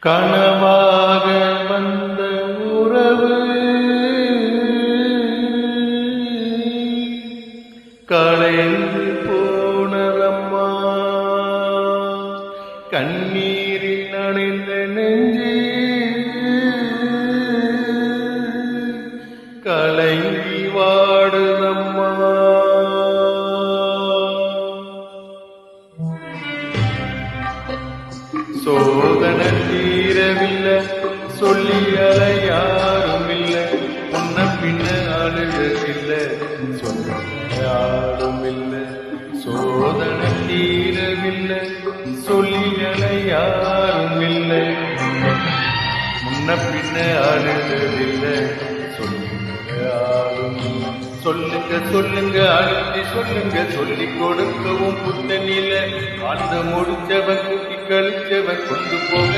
கனவாக வந்த உறவு களைந்து போனதம்மா. கண்ணீரில் நனைந்த நெஞ்சு கலங்கி வாடுதம்மா. சோதனை தீரவில்லை, சொல்லி அல யாரும் இல்லை, முன்ன பின்ன அழுகவில்லை, சொல்ல யாரும் இல்லை. சோதனை தீரவில்லை, சொல்லி அல யாரும் இல்லை, முன்ன பின்ன அழுகவில்லை, சொல்ல யாரும் இல்லை. சொல்லுங்க சொல்லுங்க அழுத்தி சொல்லுங்க, சொல்லிக் கொடுக்கவும் புத்தனில ஆழ்ந்த முடிச்சவன் கூட்டி கழிச்சவன் கொண்டு போக